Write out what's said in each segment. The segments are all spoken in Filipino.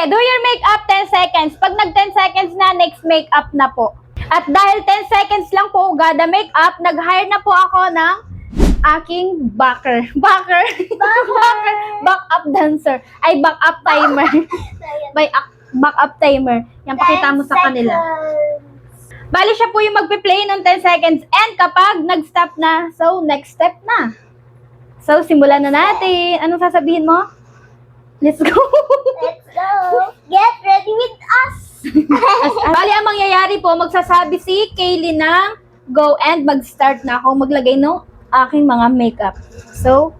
Okay, do your makeup 10 seconds. Pag nag 10 seconds na, next makeup na po. At dahil 10 seconds lang po, gada makeup, nag-hire na po ako ng aking backer. Backup dancer. Ay, backup timer. Backup timer. Yan, pakita mo sa kanila. Bali siya po yung magpe-play ng 10 seconds. And kapag nag-stop na, so next step na. So, simulan na natin. Anong sasabihin mo? Let's go! Let's go! Get ready with us! Bali, ang mangyayari po, magsasabi si Kaylee ng go and mag-start na ako maglagay ng aking mga makeup. So,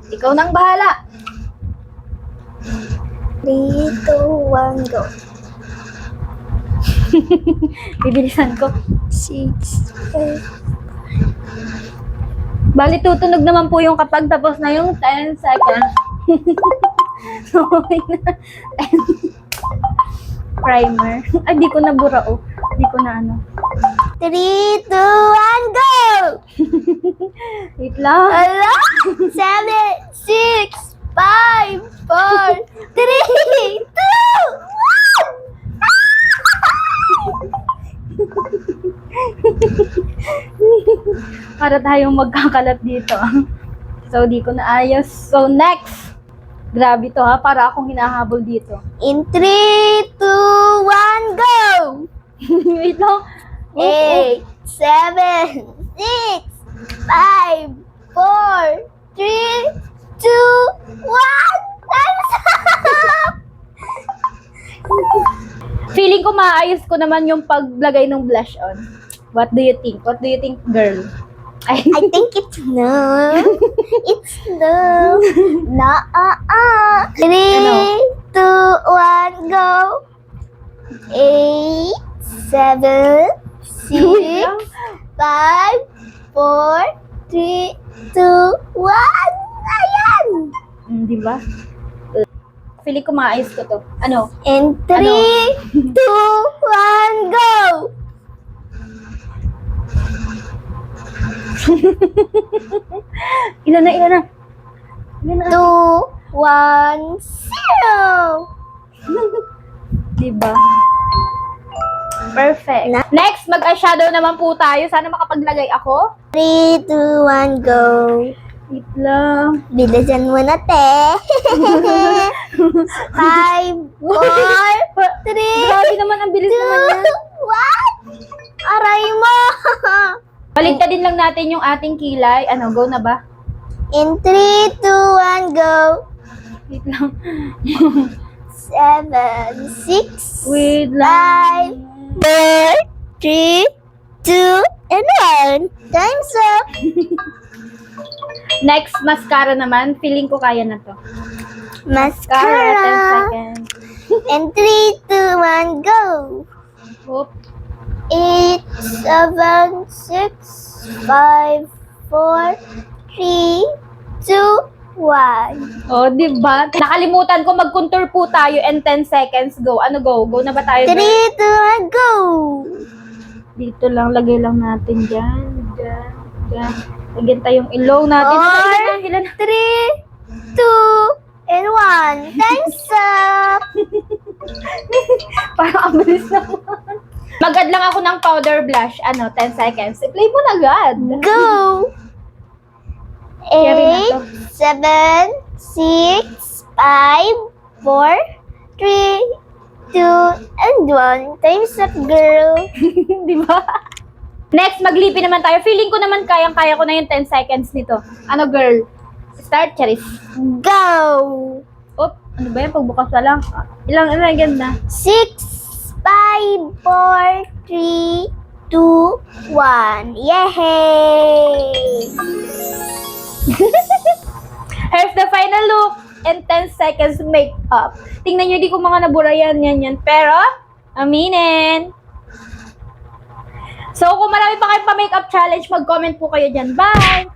ikaw nang bahala. 3, 2, 1, go! Bibilisan ko. 6, 5. Bali, tutunog naman po yung kapag tapos na yung 10 seconds. So, okay na. Primer. Ay, di ko nabura, oh. Di ko na ano. 3, 2, 1, go! Wait lang. Hello? 7, 6, 5, 4, 3, 2, 1! Para tayong magkakalat dito. So, di ko na ayos. So, next. Grabe to ha. Para akong hinahabol dito. In 3, 2, 1, go! Wait lang. 8, 7, 6, 5, 4, 3, 2, 1! Time's up! Feeling ko maayos ko naman yung paglagay ng blush on. What do you think? What do you think, girl? Ay, I think it's no. It's no. Na. 3, 2, 1, go. 8, 7, 6, 5, 4, 3, 2, 1. Ayan! di ba? Feeling ko maayos ko to. Ano? And 3, 2, 1, go. Ilan na? 2, 1, 0. Diba? Perfect. Next, mag-eyeshadow naman po tayo. Sana makapaglagay ako. 3, 2, 1, go. Wait lang. Bilisan mo na, te. 5, 4, 3, Grabe naman, ang bilis 2, naman yan. 1. Aray mo. Baliktadin lang natin yung ating kilay. Ano, go na ba? In 3, 2, 1, go. Wait lang. 7, 6, Wait lang. 5, 4, 3, 2, and 1. Time's up. Next, mascara naman. Feeling ko kaya na to. Mascara, 10 Mascara. seconds. And 3, 2, 1, go. Oop. 8, 7, 6, 5, 4, 3, 2, 1. Oh, di ba? Nakalimutan ko mag-contour po tayo and 10 seconds. Go. Ano go? Go na ba tayo? 3, 2, 1, go. Dito lang. Lagay lang natin dyan. Dyan. Lagyan tayong ilong natin. Ilan? 3, 2, and 1. Time's up. Parang ang bilis naman. Mag-add lang ako ng powder blush. 10 seconds. I-play mo na agad. Go. Carry na 8, 7, 6, 5, 4, 3, 2, and 1. Time's up, girl. Di ba? Next, maglipi naman tayo. Feeling ko naman kayang-kaya ko na yung 10 seconds nito. Ano, girl? Start, Charis. Go. Oop, ano ba yan? Pagbukas na lang. Ilang ganda. 6, 5, 4, 3, 2, 1. Yay! Here's the final look and 10 seconds makeup. Tingnan nyo, di ko mga nabura yan. Pero, aminin. So, kung marami pa kayong pa-makeup challenge, mag-comment po kayo dyan. Bye!